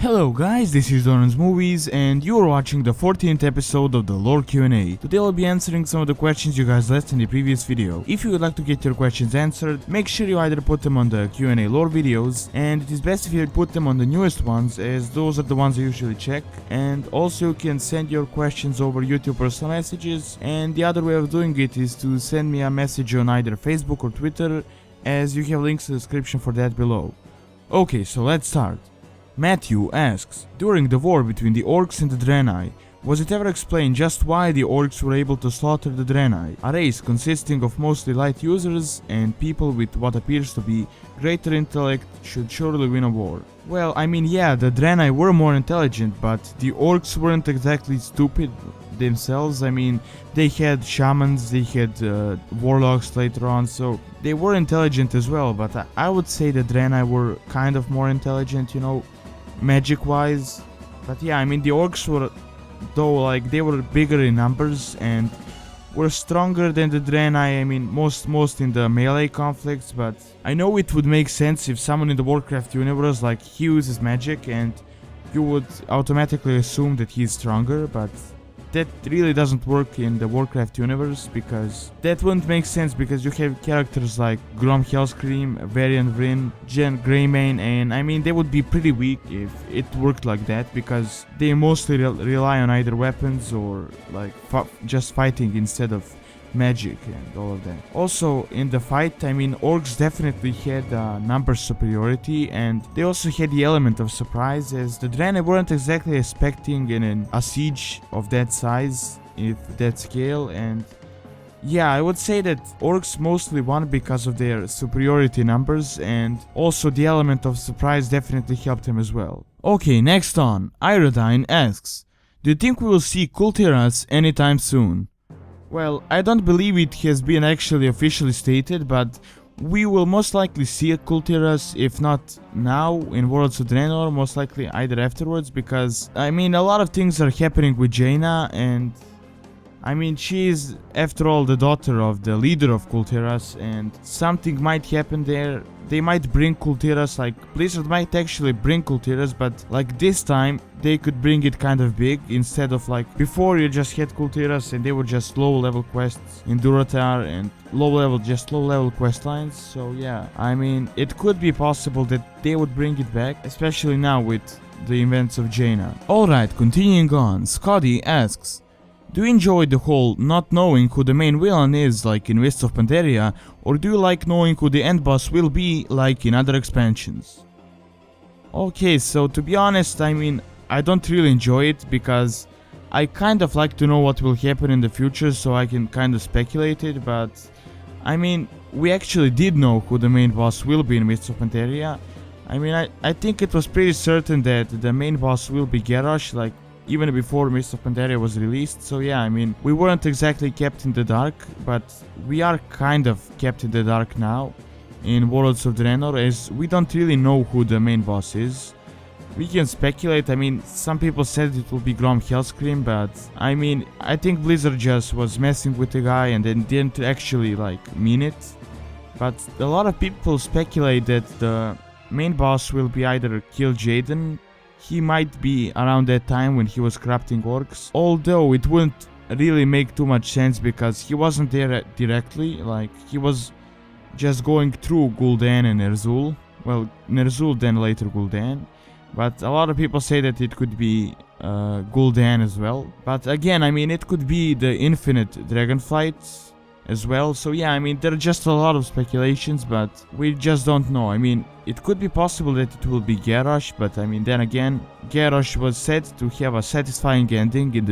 Hello guys, this is Doronsmovies and you are watching the 14th episode of the Lore Q&A. Today I'll be answering some of the questions you guys left in the previous video. If you would like to get your questions answered, make sure you either put them on the Q&A lore videos, and it is best if you put them on the newest ones, as those are the ones I usually check. And also you can send your questions over YouTube personal messages, and the other way of doing it is to send me a message on either Facebook or Twitter, as you have links in the description for that below. Okay, so let's start. Matthew asks, during the war between the Orcs and the Draenei, was it ever explained just why the Orcs were able to slaughter the Draenei, a race consisting of mostly light users and people with what appears to be greater intellect should surely win a war? Well, I mean, yeah, the Draenei were more intelligent, but the Orcs weren't exactly stupid themselves. I mean, they had shamans, they had warlocks later on, so they were intelligent as well, but I would say the Draenei were kind of more intelligent, you know, magic wise. But yeah, I mean, the Orcs were, though, like, they were bigger in numbers and were stronger than the Draenei, I mean, most in the melee conflicts. But I know it would make sense if someone in the Warcraft universe, like, he uses magic and you would automatically assume that he's stronger, but that really doesn't work in the Warcraft universe, because that wouldn't make sense, because you have characters like Grom Hellscream, Varian Vryn, Jen Greymane, and I mean, they would be pretty weak if it worked like that, because they mostly rely on either weapons or like just fighting instead of magic and all of that. Also, in the fight, I mean, Orcs definitely had number superiority, and they also had the element of surprise, as the Draenei weren't exactly expecting a siege of that size, if that scale. And yeah, I would say that Orcs mostly won because of their superiority numbers, and also the element of surprise definitely helped him as well. Okay, next on, Irodine asks, do you think we will see Kul Tiras anytime soon? Well, I don't believe it has been actually officially stated, but we will most likely see a Kul Tiras, if not now in Worlds of Draenor, most likely either afterwards, because I mean, a lot of things are happening with Jaina, and I mean, she is after all the daughter of the leader of Kul Tiras, and something might happen there. They might bring Kul Tiras, like Blizzard might actually bring Kul Tiras, but like this time they could bring it kind of big, instead of like before you just had Kul Tiras and they were just low level quests in Durotar and low level quest lines. So yeah, I mean, it could be possible that they would bring it back, especially now with the events of Jaina. Alright, continuing on, Scotty asks, do you enjoy the whole not knowing who the main villain is like in Mists of Pandaria, or do you like knowing who the end boss will be like in other expansions? Okay, so to be honest, I mean, I don't really enjoy it, because I kind of like to know what will happen in the future so I can kind of speculate it, but I mean, we actually did know who the main boss will be in Mists of Pandaria. I mean, I think it was pretty certain that the main boss will be Garrosh, like even before Mists of Pandaria was released. So yeah, I mean, we weren't exactly kept in the dark, but we are kind of kept in the dark now in Worlds of Draenor, as we don't really know who the main boss is. We can speculate. I mean, some people said it will be Grom Hellscream, but I mean, I think Blizzard just was messing with the guy and then didn't actually like mean it. But a lot of people speculate that the main boss will be either Kil'jaeden. He might be around that time when he was corrupting Orcs, although it wouldn't really make too much sense, because he wasn't there directly, like he was just going through Gul'dan and Ner'zhul. Well, Ner'zhul, then later Gul'dan. But a lot of people say that it could be Gul'dan as well. But again, I mean, it could be the Infinite Dragonflight as well. So yeah, I mean, there are just a lot of speculations, but we just don't know. I mean, it could be possible that it will be Garrosh, but I mean, then again, Garrosh was said to have a satisfying ending in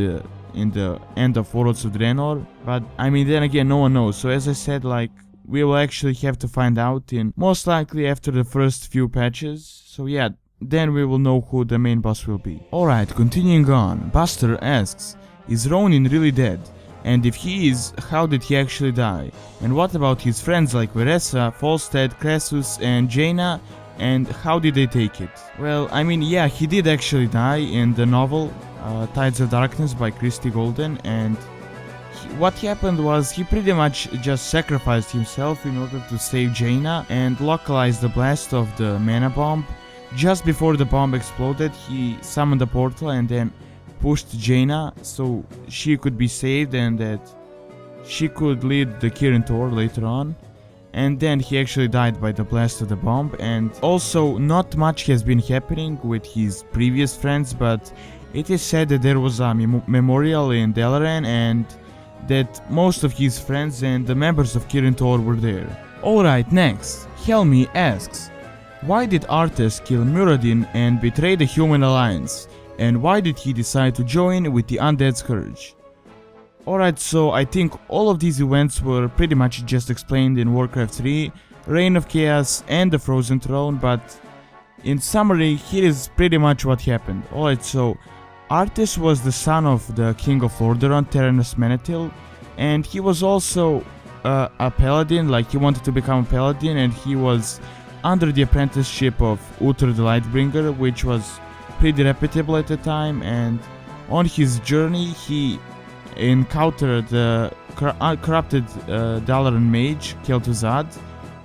the end of Worlds of Draenor, but I mean, then again, no one knows. So as I said, like, we will actually have to find out in most likely after the first few patches. So yeah, then we will know who the main boss will be. Alright, continuing on, Buster asks, is Rhonin really dead? And if he is, how did he actually die? And what about his friends like Veressa, Falstad, Crassus and Jaina, and how did they take it? Well, I mean, yeah, he did actually die in the novel Tides of Darkness by Christie Golden, and what happened was he pretty much just sacrificed himself in order to save Jaina and localize the blast of the mana bomb just before the bomb exploded, he summoned a portal and then pushed Jaina so she could be saved and that she could lead the Kirin Tor later on. And then he actually died by the blast of the bomb. And also, not much has been happening with his previous friends, but it is said that there was a memorial in Dalaran and that most of his friends and the members of Kirin Tor were there. Alright, next, Helmi asks, why did Arthas kill Muradin and betray the Human Alliance? And why did he decide to join with the Undead Scourge? Alright, so I think all of these events were pretty much just explained in Warcraft 3, Reign of Chaos and the Frozen Throne, but in summary, here is pretty much what happened. Alright, so Arthas was the son of the King of Lordaeron, Terenas Menethil, and he was also a paladin, like he wanted to become a paladin, and he was under the apprenticeship of Uther the Lightbringer, which was pretty reputable at the time. And on his journey he encountered the corrupted Dalaran mage kel'thuzad,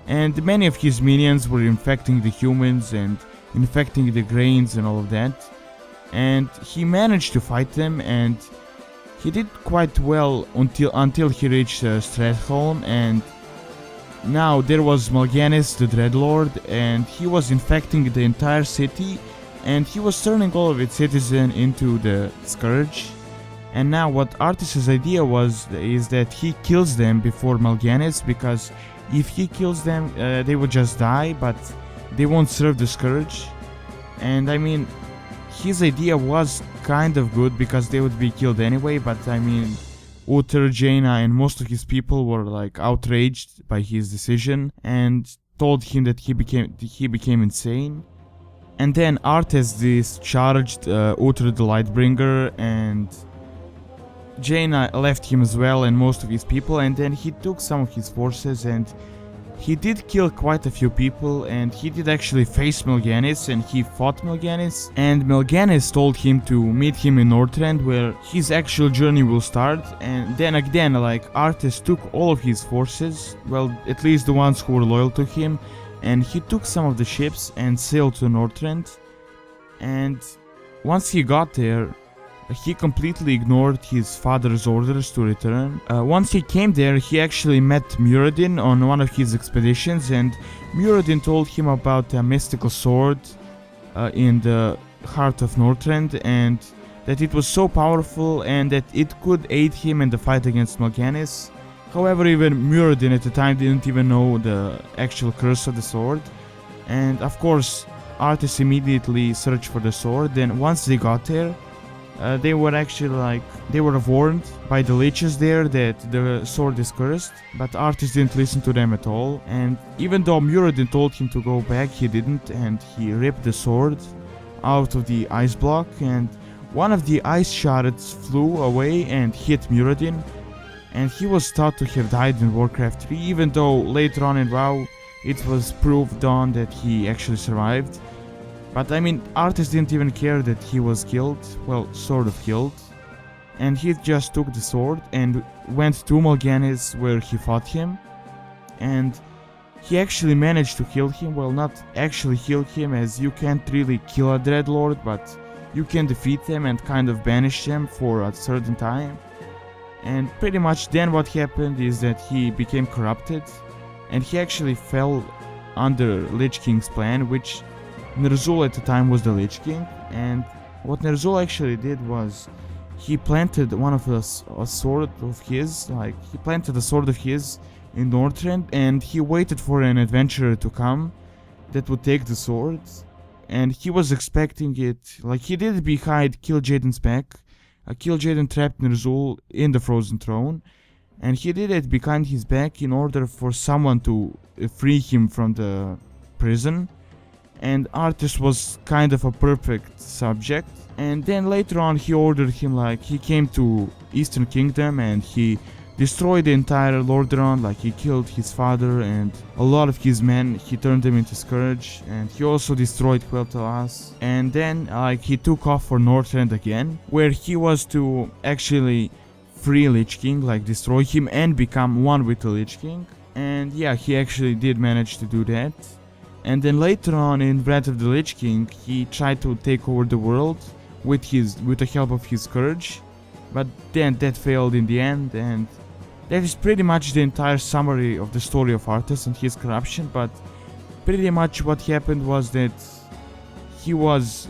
and many of his minions were infecting the humans and infecting the grains and all of that, and he managed to fight them, and he did quite well until he reached Stratholme. And now there was Mal'Ganis the Dreadlord, and he was infecting the entire city, and he was turning all of its citizens into the Scourge. And now what Arthas' idea is that he kills them before Mal'Ganis, because if he kills them, they would just die, but they won't serve the Scourge. And I mean, his idea was kind of good because they would be killed anyway, but I mean, Uther, Jaina and most of his people were like outraged by his decision and told him that he became insane. And then Arthas discharged Uther the Lightbringer, and Jaina left him as well and most of his people, and then he took some of his forces and he did kill quite a few people, and he did actually face Mal'Ganis, and he fought Mal'Ganis, and Mal'Ganis told him to meet him in Northrend where his actual journey will start. And then again, like, Arthas took all of his forces, well, at least the ones who were loyal to him, and he took some of the ships and sailed to Northrend. And once he got there, he completely ignored his father's orders to return. Once he came there, he actually met Muradin on one of his expeditions, and Muradin told him about a mystical sword in the heart of Northrend, and that it was so powerful and that it could aid him in the fight against Mal'Ganis. However, even Muradin at the time didn't even know the actual curse of the sword. And of course, Arthas immediately searched for the sword. Then once they got there, they were warned by the leeches there that the sword is cursed, but Arthas didn't listen to them at all. And even though Muradin told him to go back, he didn't, and he ripped the sword out of the ice block, and one of the ice shards flew away and hit Muradin, and he was thought to have died in Warcraft 3, even though later on in WoW it was proved on that he actually survived. But I mean, Arthas didn't even care that he was killed, well, sort of killed, and he just took the sword and went to Mal'Ganis where he fought him, and he actually managed to kill him. Well, not actually kill him, as you can't really kill a Dreadlord, but you can defeat them and kind of banish them for a certain time. And pretty much then what happened is that he became corrupted, and he actually fell under Lich King's plan, which Ner'zhul at the time was the Lich King. And what Ner'zhul actually did was he planted a sword of his in Northrend, and he waited for an adventurer to come that would take the sword, and he was expecting it, like, he did it behind Kil'jaeden's back. Kil'jaeden trapped Ner'zhul in the Frozen Throne, and he did it behind his back in order for someone to free him from the prison. And Arthas was kind of a perfect subject. And then later on he ordered him, like, he came to Eastern Kingdom and he destroyed the entire Lordaeron, like he killed his father and a lot of his men, he turned them into Scourge, and he also destroyed Kul Tiras. And then like he took off for Northrend again, where he was to actually free Lich King, like destroy him and become one with the Lich King. And yeah, he actually did manage to do that. And then later on in Wrath of the Lich King, he tried to take over the world with the help of his courage, but then that failed in the end, and that is pretty much the entire summary of the story of Arthas and his corruption. But pretty much what happened was that he was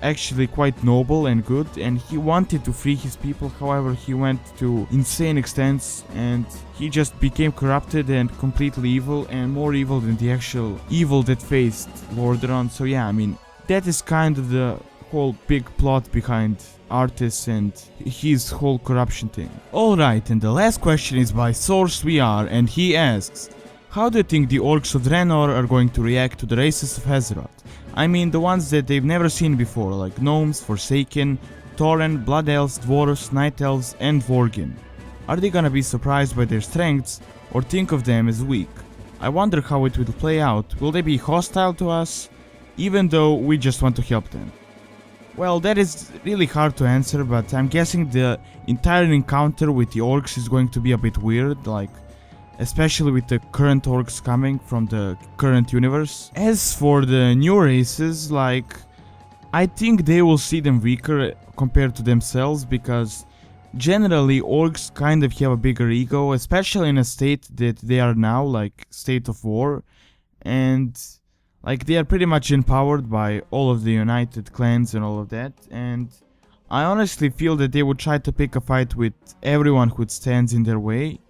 actually quite noble and good, and he wanted to free his people. However, he went to insane extents, and he just became corrupted and completely evil, and more evil than the actual evil that faced Lordaeron. So yeah, I mean, that is kind of the whole big plot behind Arthas and his whole corruption thing. Alright, and the last question is by Source VR, and he asks, how do you think the Orcs of Draenor are going to react to the races of Azeroth? I mean the ones that they've never seen before, like Gnomes, Forsaken, Tauren, Blood Elves, Dwarves, Night Elves, and Vorgin. Are they gonna be surprised by their strengths, or think of them as weak? I wonder how it will play out. Will they be hostile to us, even though we just want to help them? Well, that is really hard to answer, but I'm guessing the entire encounter with the Orcs is going to be a bit weird, like, especially with the current Orcs coming from the current universe. As for the new races, like, I think they will see them weaker compared to themselves, because generally Orcs kind of have a bigger ego, especially in a state that they are now, like state of war, and like they are pretty much empowered by all of the united clans and all of that, and I honestly feel that they would try to pick a fight with everyone who stands in their way.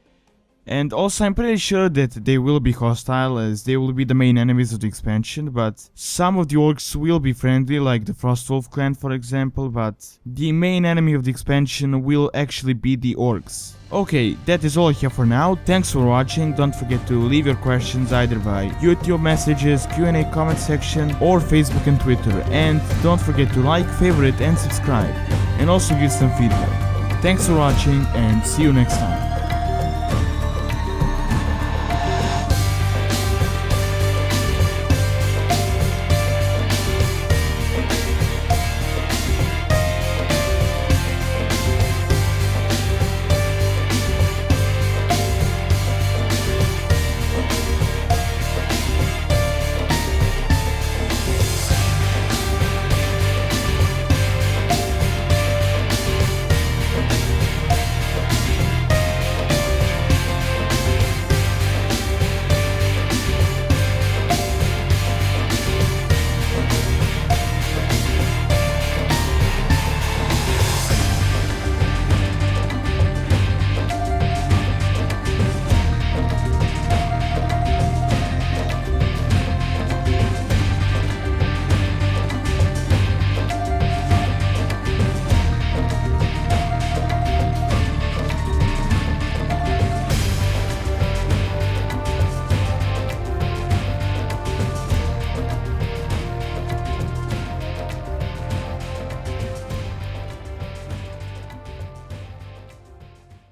And also I'm pretty sure that they will be hostile, as they will be the main enemies of the expansion, but some of the Orcs will be friendly, like the Frostwolf clan for example, but the main enemy of the expansion will actually be the Orcs. Okay, that is all I have for now. Thanks for watching. Don't forget to leave your questions either by YouTube messages, Q&A comment section, or Facebook and Twitter. And don't forget to like, favorite and subscribe, and also give some feedback. Thanks for watching, and see you next time.